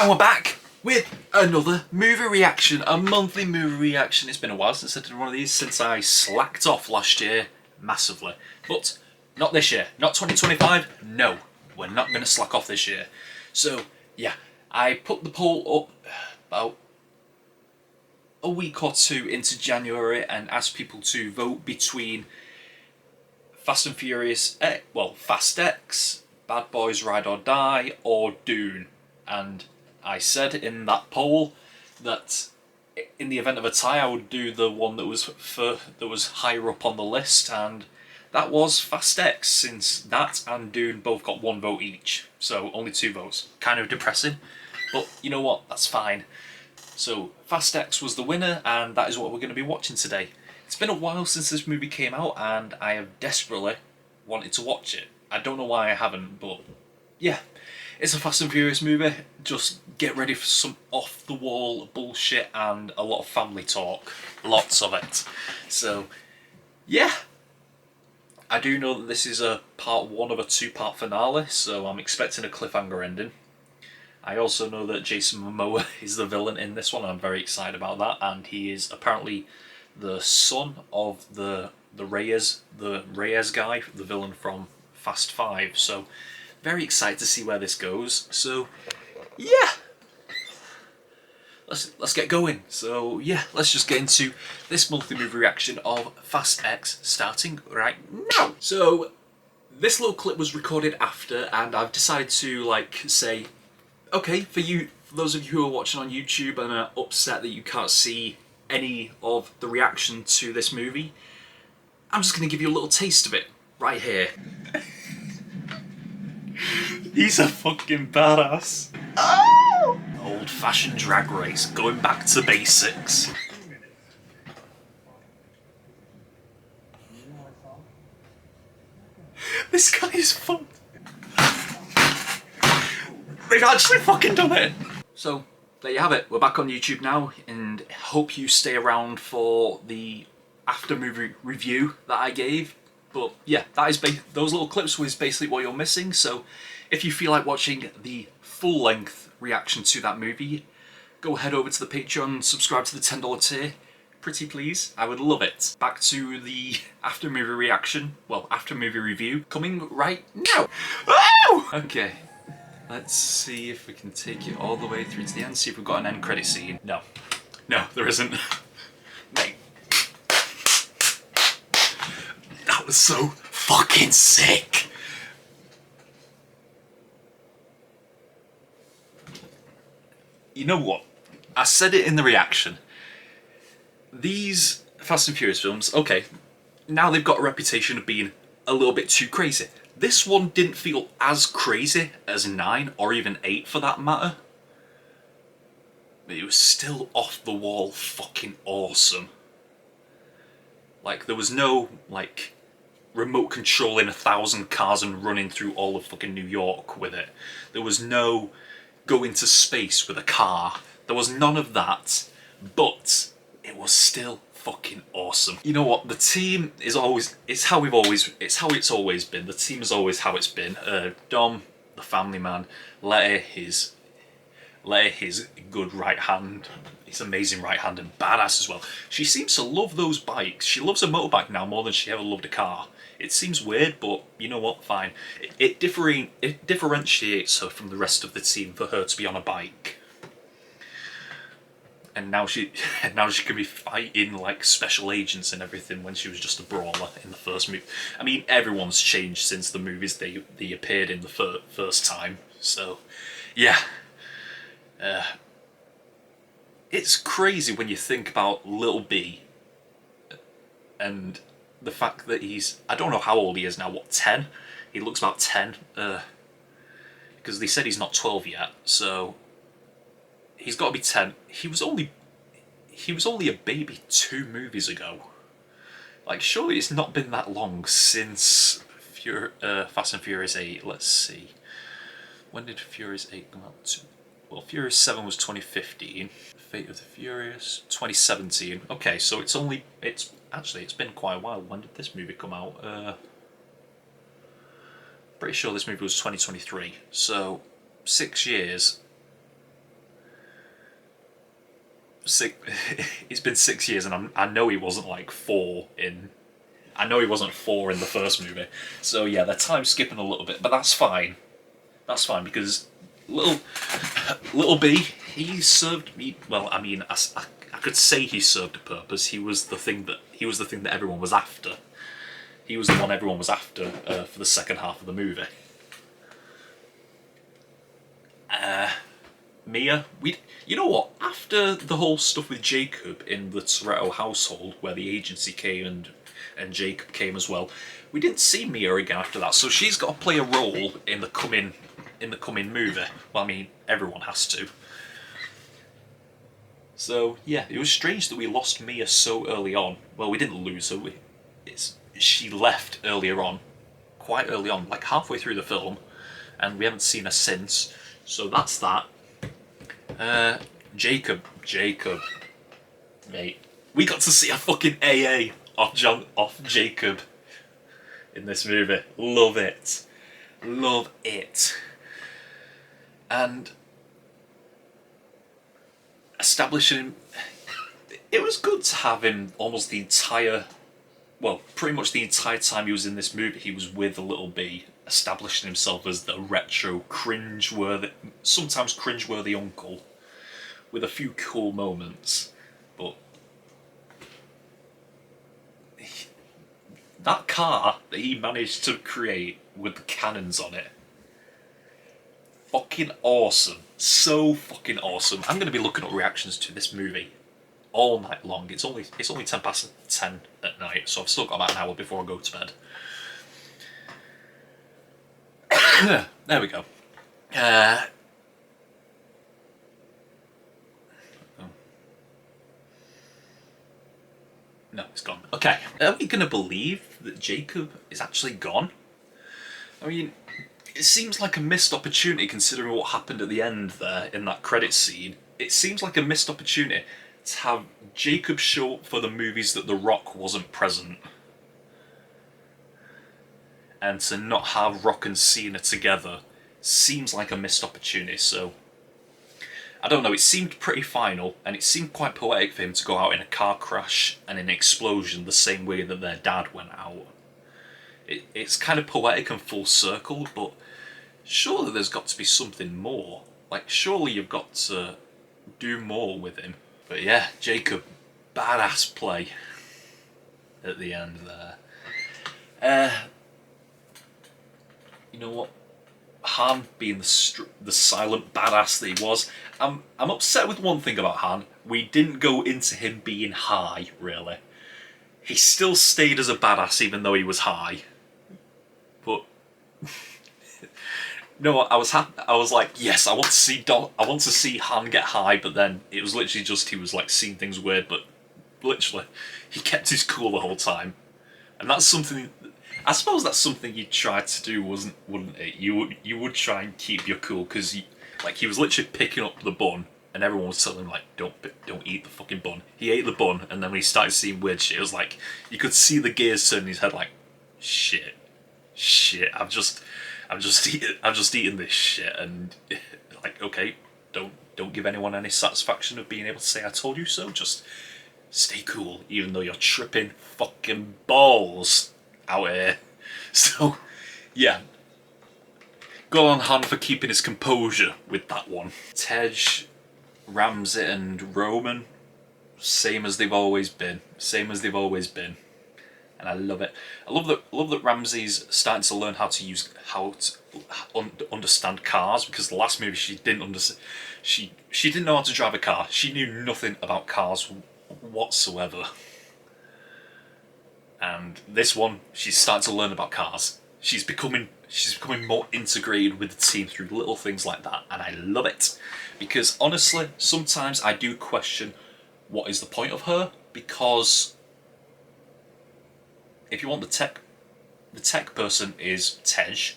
And we're back with another movie reaction, a monthly movie reaction. It's been a while since I did one of these, since I slacked off last year massively. But not this year, not 2025, no, we're not going to slack off this year. So yeah, I put the poll up about a week or two into January and asked people to vote between Fast and Furious, Fast X, Bad Boys Ride or Die, or Dune. And I said in that poll that in the event of a tie, I would do the one that was higher up on the list, and that was Fast X, since that and Dune both got 1 vote each. So only 2 votes. Kind of depressing, but you know what? That's fine. So Fast X was the winner, and that is what we're going to be watching today. It's been a while since this movie came out, and I have desperately wanted to watch it. I don't know why I haven't, but yeah. It's a Fast and Furious movie. Just get ready for some off-the-wall bullshit and a lot of family talk. Lots of it. So, yeah. I do know that this is a part 1 of a 2-part finale, so I'm expecting a cliffhanger ending. I also know that Jason Momoa is the villain in this one, and I'm very excited about that, and he is apparently the son of the Reyes guy, the villain from Fast 5, so very excited to see where this goes. So yeah, let's get going. So yeah, let's just get into this monthly movie reaction of Fast X, starting right now. So this little clip was recorded after, and I've decided to say, okay, for those of you who are watching on YouTube and are upset that you can't see any of the reaction to this movie, I'm just going to give you a little taste of it right here. He's a fucking badass. Oh! Old-fashioned drag race, going back to basics. This guy is fun. They've actually fucking done it. So, there you have it. We're back on YouTube now, and hope you stay around for the after-movie review that I gave. But yeah, that is those little clips was basically what you're missing. So if you feel like watching the full-length reaction to that movie, go head over to the Patreon, subscribe to the $10 tier. Pretty please, I would love it. Back to the after-movie reaction, well, after-movie review, coming right now. Oh! Okay, let's see if we can take it all the way through to the end, see if we've got an end credit scene. No, there isn't. Mate. That was so fucking sick! You know what? I said it in the reaction. These Fast and Furious films, okay, now they've got a reputation of being a little bit too crazy. This one didn't feel as crazy as 9, or even 8 for that matter. But it was still off the wall fucking awesome. Like, there was no, remote controlling 1,000 cars and running through all of fucking New York with it. There was no go into space with a car. There was none of that, but it was still fucking awesome. You know what? The team is always, it's how it's always been. The team is always how it's been. Dom, the family man, Letty, his good right hand, his amazing right hand, and badass as well. She seems to love those bikes. She loves a motorbike now more than she ever loved a car. It seems weird, but you know what, fine. It differentiates her from the rest of the team for her to be on a bike. And now she can be fighting like special agents and everything when she was just a brawler in the first movie. I mean, everyone's changed since the movies they appeared in the first time. So, yeah. It's crazy when you think about Lil B and the fact that he's, I don't know how old he is now, what, 10? He looks about 10, because they said he's not 12 yet, so he's got to be 10. He was only a baby 2 movies ago. Like, surely it's not been that long since Fast and Furious 8. Let's see. When did Furious 8 come out? Well, Furious 7 was 2015. Fate of the Furious, 2017. Okay, so it's been quite a while. When did this movie come out? Pretty sure this movie was 2023. So 6 years. it's been 6 years, and I know he wasn't like 4 in. I know he wasn't 4 in the first movie. So yeah, they're time skipping a little bit, but that's fine. That's fine because little B, he served me. Well, I mean, I could say he served a purpose. He was the thing that everyone was after. He was the one everyone was after for the second half of the movie. Mia, you know what? After the whole stuff with Jacob in the Toretto household, where the agency came and Jacob came as well, we didn't see Mia again after that. So she's got to play a role in the coming movie. Well, I mean, everyone has to. So yeah, it was strange that we lost Mia so early on. Well, we didn't lose her. She left earlier on, quite early on, like halfway through the film, and we haven't seen her since. So that's that. Jacob, mate, we got to see a fucking AA off Jacob in this movie. Love it, and establishing him. It was good to have him almost pretty much the entire time he was in this movie. He was with Little B, establishing himself as the retro, sometimes cringeworthy uncle, with a few cool moments. But that car that he managed to create with the cannons on it, fucking awesome. So fucking awesome. I'm going to be looking up reactions to this movie all night long. It's only 10 at night, so I've still got about an hour before I go to bed. There we go. No, it's gone. Okay. Are we going to believe that Jacob is actually gone? I mean, it seems like a missed opportunity considering what happened at the end there in that credit scene. It seems like a missed opportunity to have Jacob show up for the movies that The Rock wasn't present. And to not have Rock and Cena together seems like a missed opportunity, so I don't know, it seemed pretty final, and it seemed quite poetic for him to go out in a car crash and an explosion the same way that their dad went out. It's kind of poetic and full circle, but surely there's got to be something more. Like, surely you've got to do more with him. But yeah, Jacob, badass play at the end there. You know what? Han being the silent badass that he was, I'm upset with one thing about Han. We didn't go into him being high, really. He still stayed as a badass even though he was high. But no, I was like, yes, I want to see Han get high, but then it was literally just he was like seeing things weird, but literally he kept his cool the whole time, and that's something. I suppose that's something you tried to do, wouldn't it? You would try and keep your cool because he was literally picking up the bun, and everyone was telling him like, don't eat the fucking bun. He ate the bun, and then when he started seeing weird shit, it was like you could see the gears turn in his head, like, shit. I've just eaten this shit, and like, okay, don't give anyone any satisfaction of being able to say I told you so. Just stay cool, even though you're tripping fucking balls out here. So, yeah. Good on Han for keeping his composure with that one. Tej, Ramsey and Roman, same as they've always been. And I love it. I love that Ramsey's starting to learn how to understand cars, because the last movie she didn't understand. She didn't know how to drive a car. She knew nothing about cars whatsoever. And this one, she's starting to learn about cars. She's becoming more integrated with the team through little things like that, and I love it. Because honestly, sometimes I do question what is the point of her, because if you want the tech person is Tej,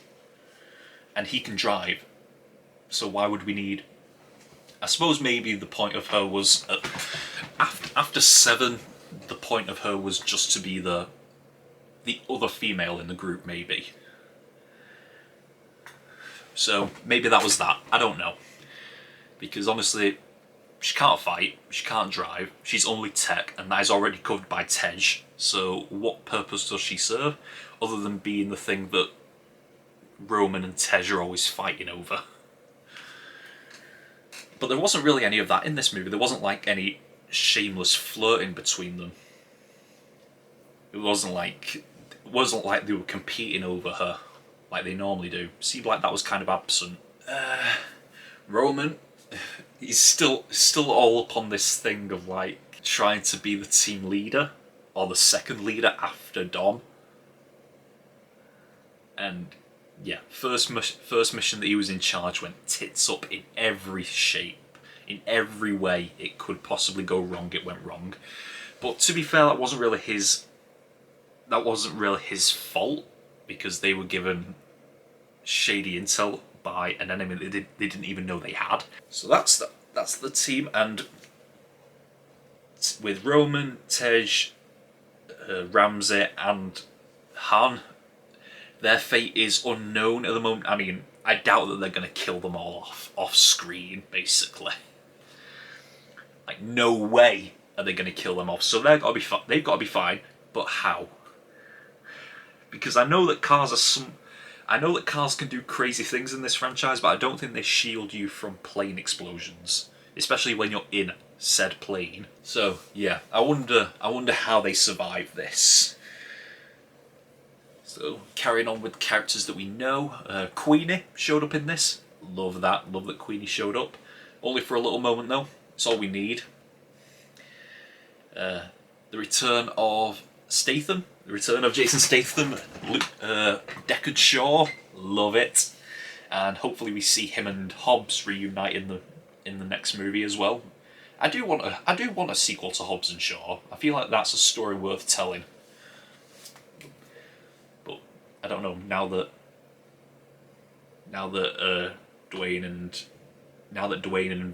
and he can drive, so why would we need... I suppose maybe the point of her was, after 7, the point of her was just to be the other female in the group, maybe. So maybe that was that. I don't know. Because honestly, She can't fight, she can't drive, she's only tech, and that is already covered by Tej, so what purpose does she serve, other than being the thing that Roman and Tej are always fighting over? But there wasn't really any of that in this movie. There wasn't like any shameless flirting between them. It wasn't like they were competing over her like they normally do. It seemed like that was kind of absent. Roman, he's still all up on this thing of like trying to be the team leader or the second leader after Dom. And yeah, first mission that he was in charge went tits up in every shape, in every way it could possibly go wrong. It went wrong. But to be fair, that wasn't really his fault, because they were given shady intel by an enemy that they didn't even know they had. So that's the team, and with Roman, Tej, Ramsey, and Han, their fate is unknown at the moment. I mean, I doubt that they're going to kill them all off screen, basically. Like, no way are they going to kill them off. So they've got to be fine. But how? Because I know that cars can do crazy things in this franchise, but I don't think they shield you from plane explosions, especially when you're in said plane. So yeah, I wonder how they survive this. So carrying on with characters that we know, Queenie showed up in this. Love that Queenie showed up. Only for a little moment though. It's all we need. The return of Statham. The return of Jason Statham. Deckard Shaw. Love it. And hopefully we see him and Hobbs reunite in the next movie as well. I do want a sequel to Hobbs and Shaw. I feel like that's a story worth telling. I don't know, now that Dwayne and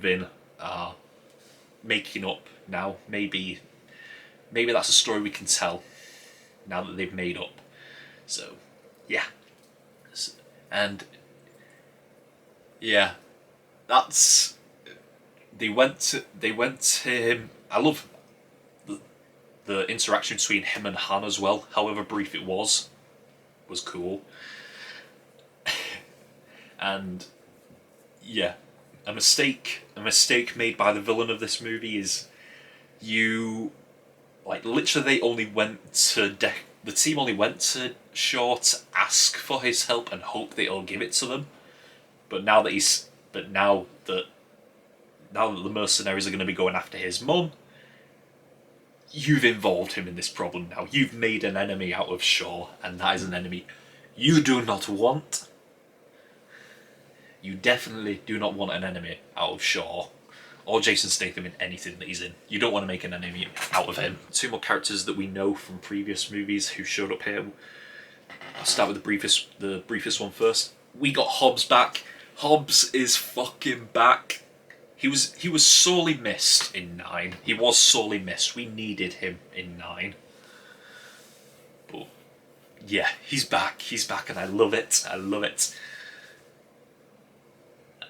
Vin are making up now, maybe that's a story we can tell now that they've made up. So yeah, and yeah, that's they went to him. I love the interaction between him and Han as well, however brief it was cool. And yeah, a mistake made by the villain of this movie is literally they only went to the team only went to Shaw to ask for his help and hope that he'll give it to them. But now that the mercenaries are going to be going after his mum, you've involved him in this problem now. You've made an enemy out of Shaw, and that is an enemy you do not want. You definitely do not want an enemy out of Shaw, or Jason Statham in anything that he's in. You don't want to make an enemy out of him. Two more characters that we know from previous movies who showed up here. I'll start with the briefest one first. We got Hobbs back. Hobbs is fucking back. He was sorely missed in 9. He was sorely missed. We needed him in 9. But yeah, he's back. He's back, and I love it. I love it.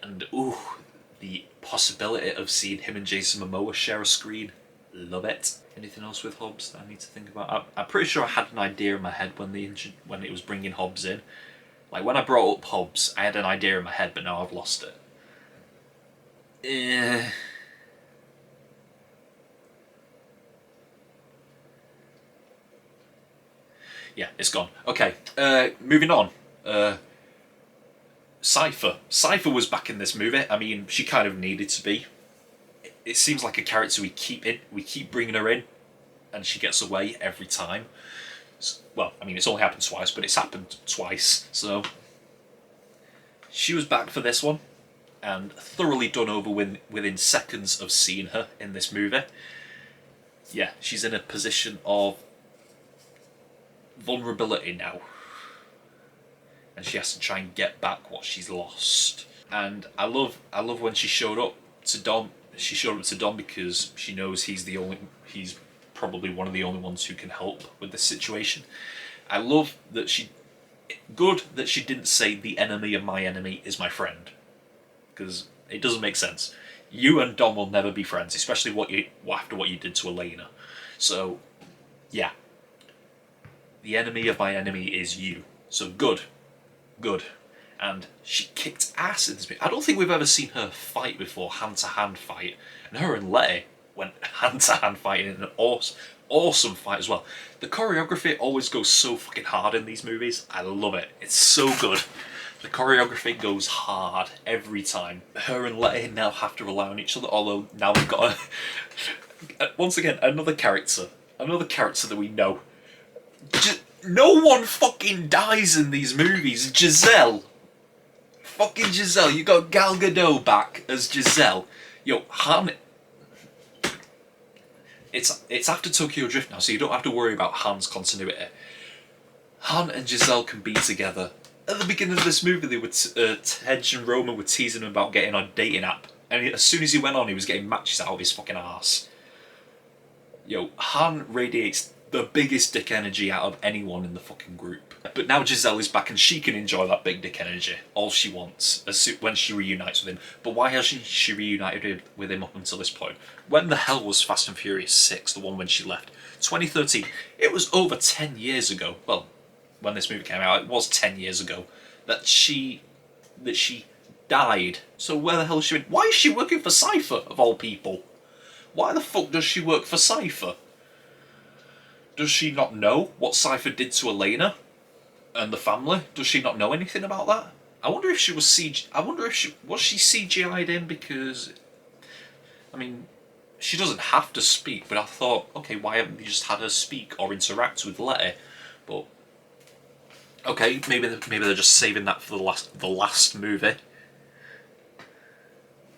And ooh, the possibility of seeing him and Jason Momoa share a screen. Love it. Anything else with Hobbs that I need to think about? I'm pretty sure I had an idea in my head when it was bringing Hobbs in. Like when I brought up Hobbs, I had an idea in my head, but now I've lost it. Yeah, it's gone. Okay, moving on. Cypher. Cypher was back in this movie. I mean, she kind of needed to be. It seems like a character we keep bringing her in, and she gets away every time. Well, I mean, it's only happened twice, but it's happened twice. So she was back for this one, and thoroughly done over within seconds of seeing her in this movie. Yeah, she's in a position of vulnerability now, and she has to try and get back what she's lost. And I love when she showed up to Dom. She showed up to Dom because she knows he's probably one of the only ones who can help with this situation. I love that good that she didn't say the enemy of my enemy is my friend, because it doesn't make sense. You and Dom will never be friends, especially after what you did to Elena. So, yeah. The enemy of my enemy is you. So good. Good. And she kicked ass in this movie. I don't think we've ever seen her fight before, hand-to-hand fight. And her and Letty went hand-to-hand fighting in an awesome fight as well. The choreography always goes so fucking hard in these movies. I love it. It's so good. The choreography goes hard every time. Her and Letty now have to rely on each other, although now we've got once again, another character that we know. No one fucking dies in these movies. Giselle. Fucking Giselle. You got Gal Gadot back as Giselle. Yo, Han... It's after Tokyo Drift now, so you don't have to worry about Han's continuity. Han and Giselle can be together. At the beginning of this movie, they were Tej and Roman were teasing him about getting on a dating app, and as soon as he went on, he was getting matches out of his fucking arse. Yo, Han radiates the biggest dick energy out of anyone in the fucking group. But now Giselle is back and she can enjoy that big dick energy all she wants when she reunites with him. But why hasn't she reunited with him up until this point? When the hell was Fast and Furious 6, the one when she left? 2013. It was over 10 years ago. Well, when this movie came out, it was 10 years ago that she died. So where the hell is she been? Why is she working for Cypher, of all people? Why the fuck does she work for Cypher? Does she not know what Cypher did to Elena and the family? Does she not know anything about that? I wonder if she was was she CGI'd in because, I mean, she doesn't have to speak, but I thought, okay, why haven't they just had her speak or interact with Letty? But okay, maybe they're just saving that for the last movie.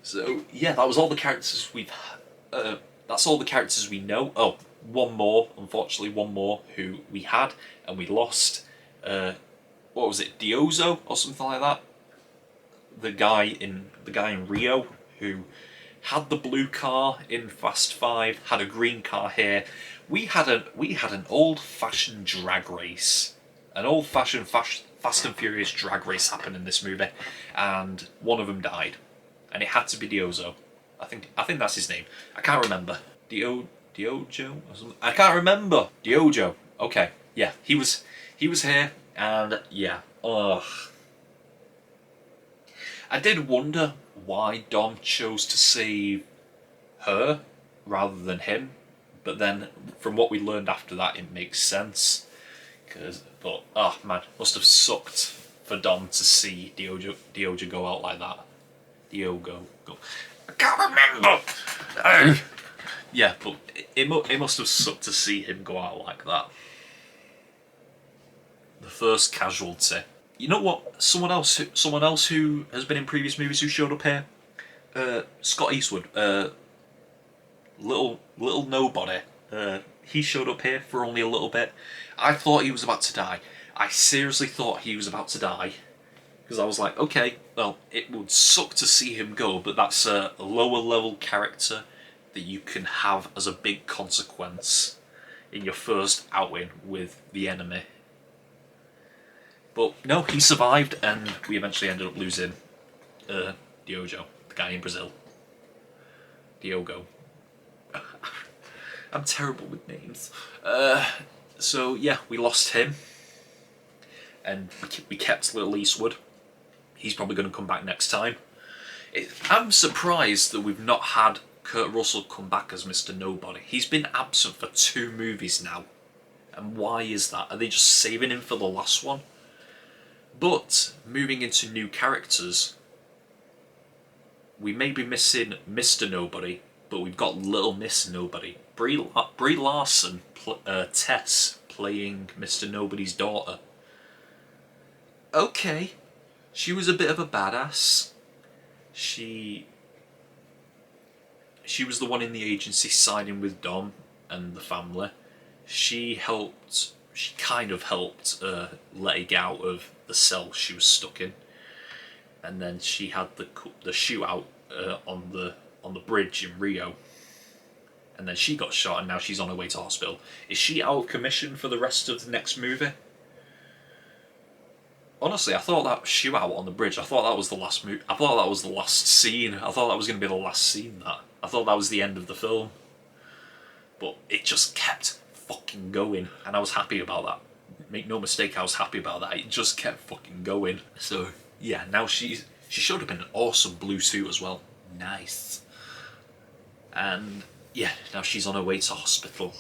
So yeah, that was all the characters that's all the characters we know. Oh, one more who we had and we lost. What was it, Diozo or something like that? The guy in Rio who had the blue car in Fast 5, had a green car here. We had an old-fashioned drag race, an old-fashioned Fast and Furious drag race happened in this movie, and one of them died, and it had to be Diozo. I think that's his name. I can't remember. Diojo or something. I can't remember. Diojo. Okay, yeah, he was here, and yeah, ugh. I did wonder why Dom chose to save her rather than him, but then from what we learned after that, it makes sense. But oh man, must have sucked for Dom to see Diojo go out like that. Diogo go. I can't remember. Yeah, but it must have sucked to see him go out like that. The first casualty. You know what? Someone else who has been in previous movies who showed up here. Scott Eastwood. Little nobody. He showed up here for only a little bit. I thought he was about to die. I seriously thought he was about to die. Because I was like, okay, well, it would suck to see him go, but that's a lower level character that you can have as a big consequence in your first outing with the enemy. But no, he survived, and we eventually ended up losing Diogo, the guy in Brazil. Diogo. I'm terrible with names. So yeah, we lost him, and we kept Little Eastwood. He's probably going to come back next time. I'm surprised that we've not had Kurt Russell come back as Mr. Nobody. He's been absent for 2 movies now. And why is that? Are they just saving him for the last one? But, moving into new characters, we may be missing Mr. Nobody, but we've got Little Miss Nobody. Brie Larson, Tess, playing Mr. Nobody's daughter. Okay. She was a bit of a badass. She was the one in the agency siding with Dom and the family. She kind of helped Letty get out of the cell she was stuck in. And then she had the shootout on the bridge in Rio. And then she got shot and now she's on her way to hospital. Is she out of commission for the rest of the next movie? honestly, I thought that shootout on the bridge, I thought that was the last I thought that was the last scene. I thought that was going to be the last scene. I thought that was the end of the film. But it just kept fucking going, and I was happy about that. Make no mistake, I was happy about that. It just kept fucking going. So yeah, now she showed up in an awesome blue suit as well. Nice. And yeah, now she's on her way to hospital.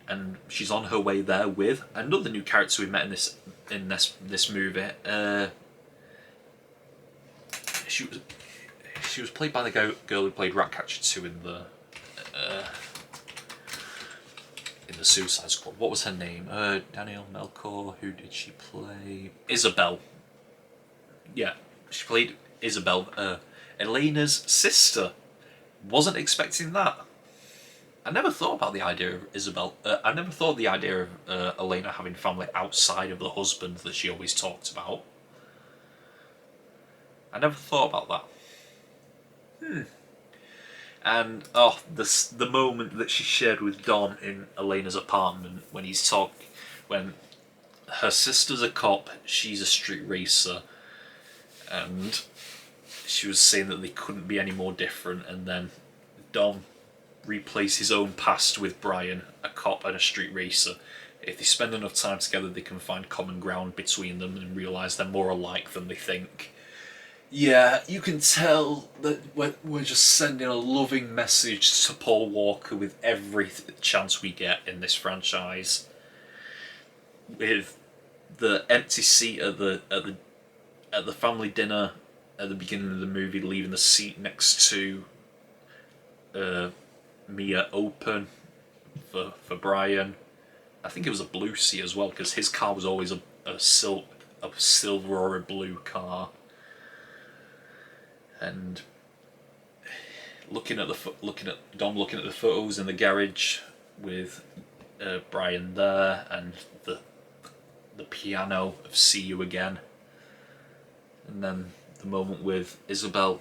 And she's on her way there with another new character we met in this movie. She was played by the girl who played Ratcatcher 2 in the Suicide Squad. What was her name? Danielle Melchior. Who did she play? Isabel. Yeah, she played Isabel, Elena's sister. Wasn't expecting that. I never thought about the idea of Isabel. I never thought the idea of Elena having family outside of the husband that she always talked about. I never thought about that. And the moment that she shared with Dom in Elena's apartment when when her sister's a cop, she's a street racer, and she was saying that they couldn't be any more different, and then Dom replays his own past with Brian, a cop and a street racer. If they spend enough time together, they can find common ground between them and realise they're more alike than they think. Yeah, you can tell that we're just sending a loving message to Paul Walker with every chance we get in this franchise. With the empty seat at the family dinner at the beginning of the movie, leaving the seat next to Mia open for Brian. I think it was a blue seat as well, because his car was always a silver or a blue car. And looking at Dom looking at the photos in the garage with Brian there, and the piano of "See You Again," and then the moment with Isabel.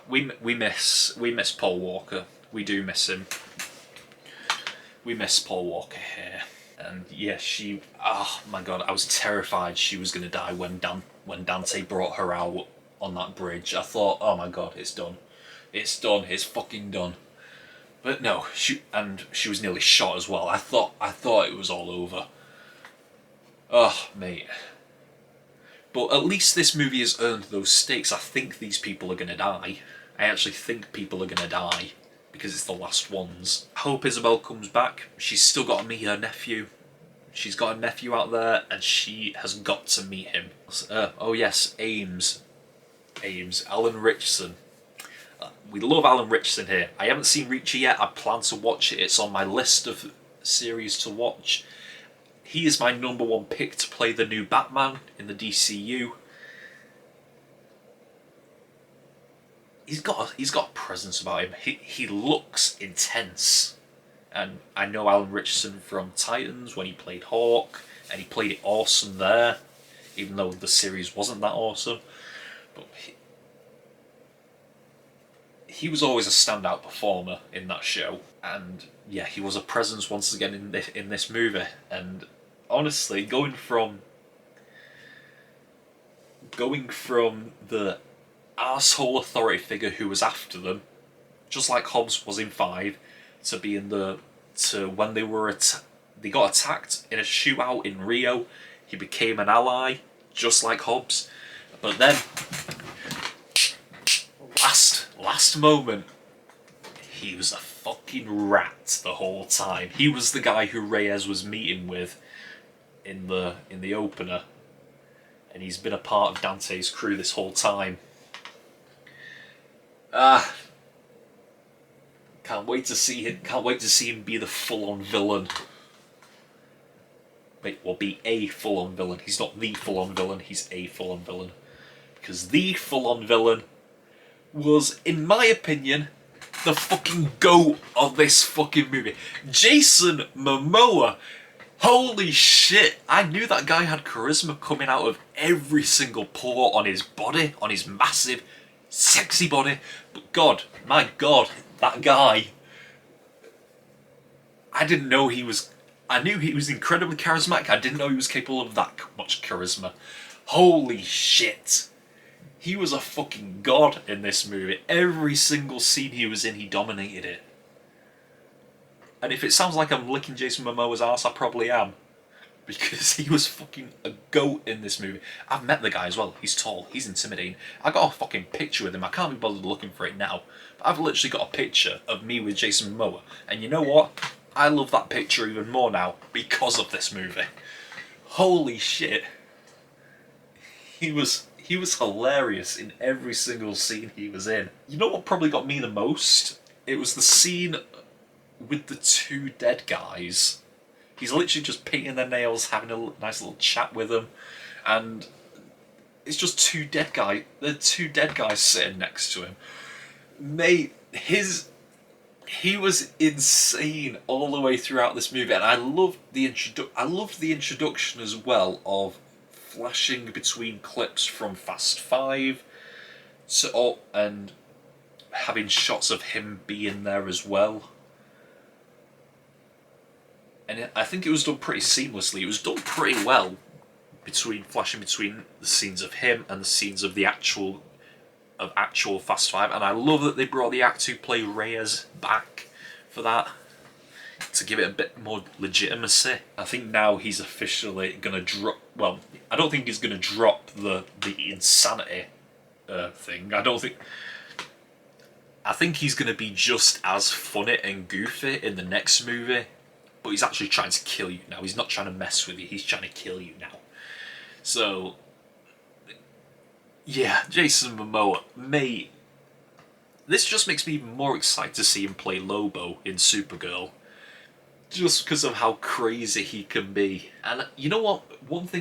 We miss Paul Walker. We do miss him. We miss Paul Walker here. And yeah, oh my god, I was terrified she was going to die when Dante brought her out on that bridge. I thought, oh my god, it's done. It's done. It's fucking done. But no, she was nearly shot as well. I thought it was all over. Oh, mate. But at least this movie has earned those stakes. I think these people are going to die. I actually think people are going to die, because it's the last ones. I hope Isabel comes back. She's still got to meet her nephew. She's got a nephew out there, and she has got to meet him. Oh yes, Ames, Alan Richardson. We love Alan Richardson here. I haven't seen Reacher yet. I plan to watch it. It's on my list of series to watch. He is my number one pick to play the new Batman in the DCU. He's got a presence about him. He looks intense. And I know Alan Richardson from Titans when he played Hawk, and he played it awesome there, even though the series wasn't that awesome. But he was always a standout performer in that show, and yeah, he was a presence once again in this movie. And honestly, going from the arsehole authority figure who was after them, just like Hobbs was in 5, to being when they got attacked in a shootout in Rio, he became an ally, just like Hobbs. But then, last moment, he was a fucking rat the whole time. He was the guy who Reyes was meeting with in the opener, and he's been a part of Dante's crew this whole time. Can't wait to see him be the full-on villain. Be a full-on villain. He's not the full-on villain, he's a full-on villain. Because the full-on villain was, in my opinion, the fucking GOAT of this fucking movie. Jason Momoa. Holy shit. I knew that guy had charisma coming out of every single pore on his body, on his massive, sexy body. But God, my God, that guy. I didn't know he was. I knew he was incredibly charismatic. I didn't know he was capable of that much charisma. Holy shit. He was a fucking god in this movie. Every single scene he was in, he dominated it. And if it sounds like I'm licking Jason Momoa's ass, I probably am. Because he was fucking a goat in this movie. I've met the guy as well. He's tall. He's intimidating. I got a fucking picture with him. I can't be bothered looking for it now. But I've literally got a picture of me with Jason Momoa. And you know what? I love that picture even more now because of this movie. Holy shit. He was hilarious in every single scene he was in. You know what probably got me the most? It was the scene with the two dead guys. He's literally just painting their nails, having a nice little chat with them, and it's just two dead guys. The two dead guys sitting next to him. Mate, he was insane all the way throughout this movie, and I loved the introduction as well of flashing between clips from Fast 5, and having shots of him being there as well. And I think it was done pretty seamlessly. It was done pretty well, flashing between the scenes of him and the scenes of the actual Fast 5. And I love that they brought the actor who played Reyes back for that, to give it a bit more legitimacy. I think now he's officially going to drop... Well, I don't think he's going to drop the insanity thing. I think he's going to be just as funny and goofy in the next movie. But he's actually trying to kill you now. He's not trying to mess with you. He's trying to kill you now. So, yeah, Jason Momoa, mate. This just makes me even more excited to see him play Lobo in Supergirl. Just because of how crazy he can be. And you know what? One of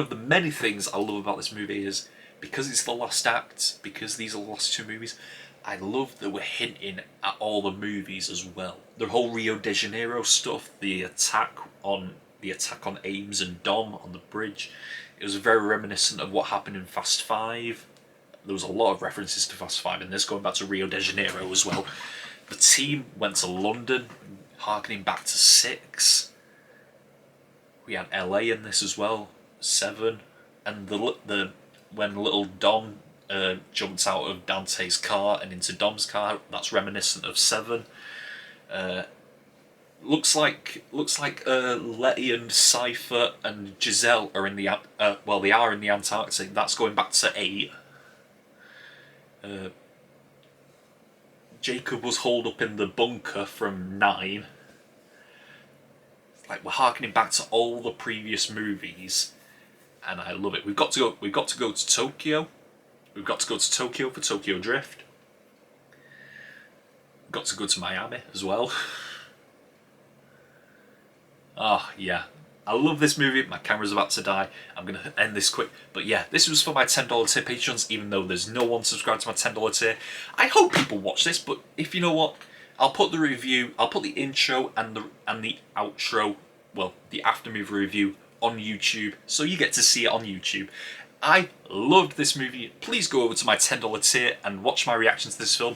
the many things I love about this movie is, because it's the last act, because these are the last two movies, I love that we're hinting at all the movies as well. The whole Rio de Janeiro stuff, the attack on Ames and Dom on the bridge, it was very reminiscent of what happened in Fast 5. There was a lot of references to Fast 5 in this, going back to Rio de Janeiro as well. The team went to London, harkening back to 6. We had LA in this as well, 7, and when little Dom jumped out of Dante's car and into Dom's car, that's reminiscent of 7. Looks like Letty and Cypher and Giselle are in the they are in the Antarctic. That's going back to 8. Jacob was holed up in the bunker from 9. Like, we're harkening back to all the previous movies, and I love it. We've got to go to Tokyo. We've got to go to Tokyo for Tokyo Drift. We've got to go to Miami as well. Oh, yeah. I love this movie. My camera's about to die. I'm going to end this quick. But yeah, this was for my $10 tier patrons, even though there's no one subscribed to my $10 tier. I hope people watch this, but if you know what, I'll put the review, I'll put the intro and the outro, well, the after movie review on YouTube, so you get to see it on YouTube. I loved this movie. Please go over to my $10 tier and watch my reaction to this film.